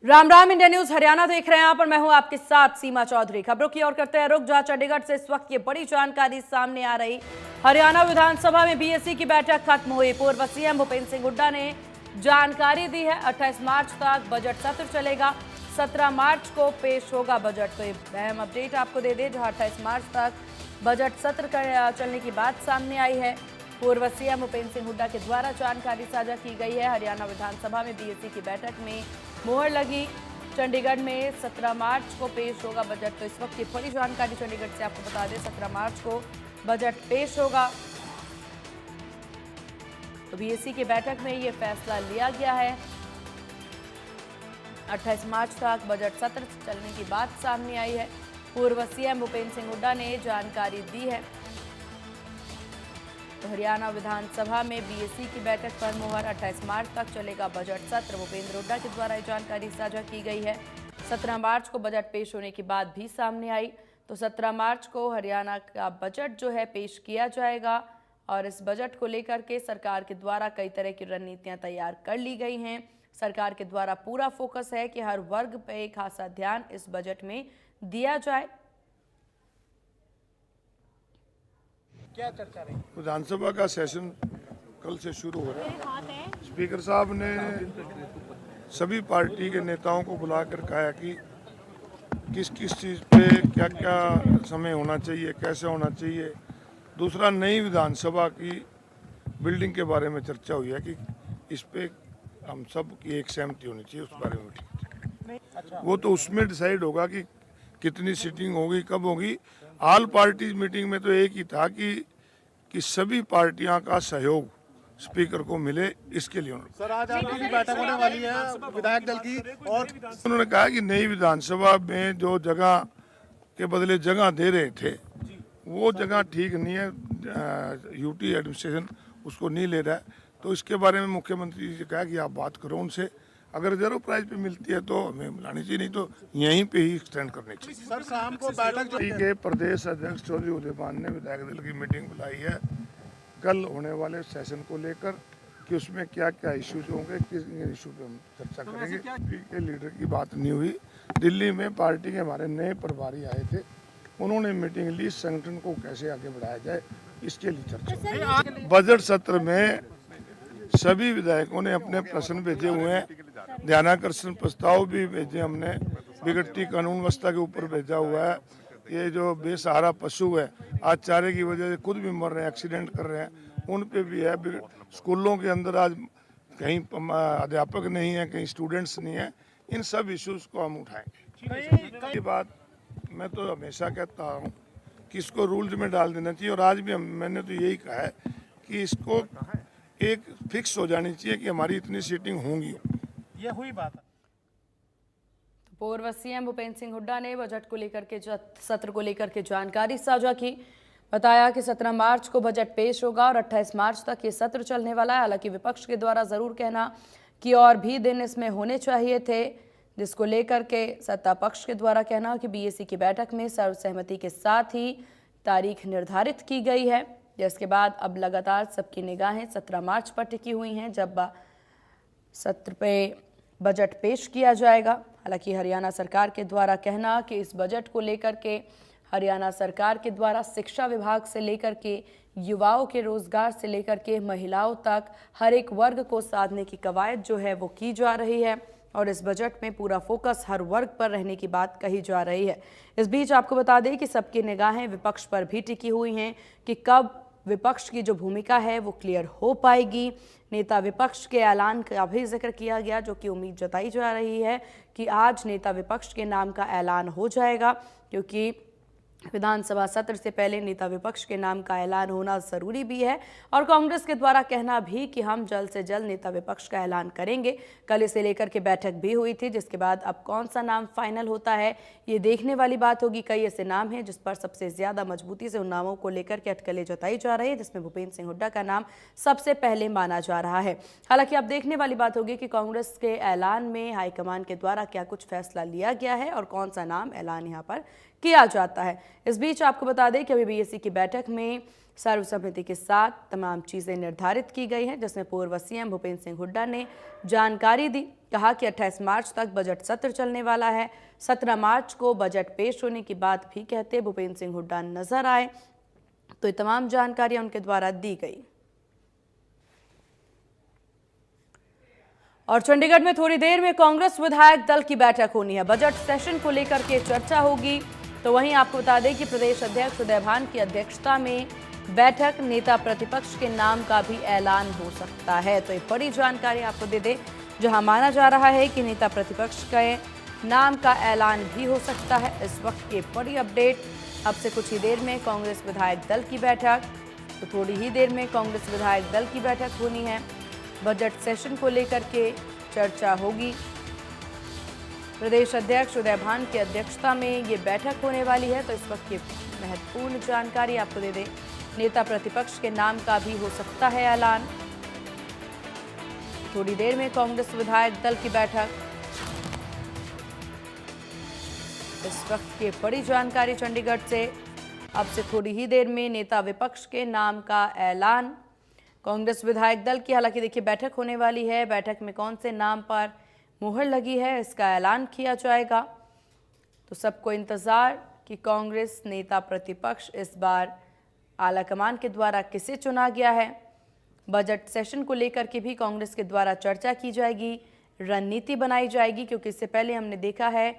Ram Ram, India news Haryana देख रहे हैं आप और मैं हूं आपके साथ सीमा चौधरी। खबरों की ओर करते हैं रुख, जहां चंडीगढ़ से इस वक्त ये बड़ी जानकारी सामने आ रही। हरियाणा विधानसभा में बीएससी की बैठक खत्म हुई। पूर्व सीएम भूपेंद्र सिंह हुड्डा ने जानकारी दी है 28 मार्च तक बजट सत्र चलेगा, 17 मार्च को पेश होगा बजट। तो ये अहम अपडेट आपको दे दें, जहां 28 मार्च तक बजट सत्र चलने की बात सामने आई है। पूर्व सीएम भूपेंद्र सिंह हुड्डा के द्वारा जानकारी साझा की गई है। हरियाणा विधानसभा में बीएससी की बैठक में मोहर लगी। चंडीगढ़ में 17 मार्च को पेश होगा बजट। तो इस वक्त की बड़ी जानकारी चंडीगढ़ से आपको बता दें, 17 मार्च को बजट पेश होगा। तो बीएससी की बैठक में ये फैसला लिया गया है। 28 मार्च तक बजट सत्र चलने की बात सामने आई है। पूर्व सीएम भूपेंद्र सिंह हुड्डा ने जानकारी दी है। तो हरियाणा विधानसभा में बीएससी की बैठक पर मुहर, 28 मार्च तक चलेगा बजट सत्र। भूपेंद्र हुड्डा के द्वारा ये जानकारी साझा की गई है। 17 मार्च को बजट पेश होने की बात भी सामने आई। तो 17 मार्च को हरियाणा का बजट जो है पेश किया जाएगा और इस बजट को लेकर के सरकार के द्वारा कई तरह की रणनीतियां तैयार कर ली गई हैं। सरकार के द्वारा पूरा फोकस है कि हर वर्ग पे खासा ध्यान इस बजट में दिया जाए। क्या चर्चा रही? विधानसभा का सेशन कल से शुरू हो रहा है। स्पीकर साहब ने सभी पार्टी के नेताओं को बुलाकर कहा कि किस किस चीज़ पे क्या क्या समय होना चाहिए, कैसे होना चाहिए। दूसरा, नई विधानसभा की बिल्डिंग के बारे में चर्चा हुई है कि इस पे हम सब की एक सहमति होनी चाहिए, उस बारे में वो तो उसमें डिसाइड होगा कि कितनी सीटिंग होगी, कब होगी। ऑल पार्टीज मीटिंग में तो एक ही था कि सभी पार्टियां का सहयोग स्पीकर को मिले, इसके लिए सर आज आपकी भी बैठक होने वाली है विधायक दल की, और उन्होंने कहा कि नई विधानसभा में जो जगह के बदले जगह दे रहे थे वो जगह ठीक नहीं है, यूटी एडमिनिस्ट्रेशन उसको नहीं ले रहा है। तो इसके बारे में मुख्यमंत्री जी से कहा कि आप बात करो उनसे, अगर रिजर्व प्राइस पे मिलती है तो हमें बुलानी चाहिए, नहीं तो यहीं पे ही एक्सटेंड करनी चाहिए। सर शाम को बैठक के प्रदेश अध्यक्ष चौधरी उदयमान ने विधायक दल की मीटिंग बुलाई है कल होने वाले सेशन को लेकर कि उसमें क्या क्या इश्यूज होंगे, किस इशू पे हम चर्चा करेंगे। के लीडर की बात नहीं हुई। दिल्ली में पार्टी के हमारे नए प्रभारी आए थे, उन्होंने मीटिंग ली, संगठन को कैसे आगे बढ़ाया जाए इसके लिए चर्चा। बजट सत्र में सभी विधायकों ने अपने प्रश्न भेजे हुए हैं, ध्यानाकर्षण प्रस्ताव भी भेजे हमने, बिगड़ती कानून व्यवस्था के ऊपर भेजा हुआ है। ये जो बेसहारा पशु है, आज चारे की वजह से खुद भी मर रहे हैं, एक्सीडेंट कर रहे हैं, उन पे भी है। स्कूलों के अंदर आज कहीं अध्यापक नहीं है, कहीं स्टूडेंट्स नहीं है, इन सब इश्यूज को हम उठाएंगे। ये बात मैं तो हमेशा कहता हूँ कि इसको रूल्स में डाल देना चाहिए, और आज भी मैंने तो यही कहा है कि इसको एक फिक्स हो जानी चाहिए कि हमारी इतनी सीटिंग होंगी। ये हुई बात है। पूर्व सीएम भूपेंद्र सिंह हुड्डा ने बजट को लेकर के सत्र को लेकर के जानकारी साझा की। बताया कि 17 मार्च को बजट पेश होगा और 28 मार्च तक ये सत्र चलने वाला है। हालांकि विपक्ष के द्वारा जरूर कहना कि और भी दिन इसमें होने चाहिए थे, जिसको लेकर के सत्ता पक्ष के द्वारा कहना कि बीएससी की बैठक में सर्वसहमति के साथ ही तारीख निर्धारित की गई है, जिसके बाद अब लगातार सबकी निगाहें 17 मार्च पर टिकी हुई हैं, जब सत्र पे बजट पेश किया जाएगा। हालांकि हरियाणा सरकार के द्वारा कहना कि इस बजट को लेकर के हरियाणा सरकार के द्वारा शिक्षा विभाग से लेकर के युवाओं के रोजगार से लेकर के महिलाओं तक हर एक वर्ग को साधने की कवायद जो है वो की जा रही है, और इस बजट में पूरा फोकस हर वर्ग पर रहने की बात कही जा रही है। इस बीच आपको बता दें कि सबकी निगाहें विपक्ष पर भी टिकी हुई हैं कि कब विपक्ष की जो भूमिका है वो क्लियर हो पाएगी। नेता विपक्ष के ऐलान का भी जिक्र किया गया, जो कि उम्मीद जताई जा रही है कि आज नेता विपक्ष के नाम का ऐलान हो जाएगा, क्योंकि विधानसभा सत्र से पहले नेता विपक्ष के नाम का ऐलान होना जरूरी भी है। और कांग्रेस के द्वारा कहना भी कि हम जल्द से जल्द नेता विपक्ष का ऐलान करेंगे। कल इसे लेकर के बैठक भी हुई थी, जिसके बाद अब कौन सा नाम फाइनल होता है ये देखने वाली बात होगी। कई ऐसे नाम हैं जिस पर सबसे ज्यादा मजबूती से उन नामों को लेकर के अटकलें जताई जा रही है, जिसमें भूपेंद्र सिंह हुड्डा का नाम सबसे पहले माना जा रहा है। हालांकि अब देखने वाली बात होगी कि कांग्रेस के ऐलान में हाईकमान के द्वारा क्या कुछ फैसला लिया गया है और कौन सा नाम ऐलान यहाँ पर किया जाता है। इस बीच आपको बता दें कि अभी बीएससी की बैठक में सर्वसम्मति के साथ तमाम चीज़ें निर्धारित की गई हैं, जिसमें पूर्व सीएम भूपेंद्र सिंह हुड्डा ने जानकारी दी। कहा कि 28 मार्च तक बजट सत्र चलने वाला है। 17 मार्च को बजट पेश होने की बात भी कहते भूपेंद्र सिंह हुड्डा नजर आए, तो ये तमाम जानकारियां उनके द्वारा दी गई। और चंडीगढ़ में थोड़ी देर में कांग्रेस विधायक दल की बैठक होनी है। बजट सेशन को लेकर के चर्चा होगी। तो वहीं आपको बता दें कि प्रदेश अध्यक्ष उदय भान की अध्यक्षता में बैठक, नेता प्रतिपक्ष के नाम का भी ऐलान हो सकता है। तो ये बड़ी जानकारी आपको दे दें, जहां माना जा रहा है कि नेता प्रतिपक्ष के नाम का ऐलान भी हो सकता है। इस वक्त की बड़ी अपडेट, अब से कुछ ही देर में कांग्रेस विधायक दल की बैठक, तो थोड़ी ही देर में कांग्रेस विधायक दल की बैठक होनी है। बजट सेशन को लेकर के चर्चा होगी। प्रदेश अध्यक्ष उदय भान की अध्यक्षता में ये बैठक होने वाली है। तो इस वक्त की महत्वपूर्ण जानकारी आपको दे दें, नेता प्रतिपक्ष के नाम का भी हो सकता है ऐलान। थोड़ी देर में कांग्रेस विधायक दल की बैठक। इस वक्त की बड़ी जानकारी चंडीगढ़ से, अब से थोड़ी ही देर में नेता विपक्ष के नाम का ऐलान। कांग्रेस विधायक दल की हालांकि देखिए बैठक होने वाली है। बैठक में कौन से नाम पर मुहर लगी है, इसका ऐलान किया जाएगा। तो सबको इंतजार कि कांग्रेस नेता प्रतिपक्ष इस बार आलाकमान के द्वारा किसे चुना गया है। बजट सेशन को लेकर के भी कांग्रेस के द्वारा चर्चा की जाएगी, रणनीति बनाई जाएगी, क्योंकि इससे पहले हमने देखा है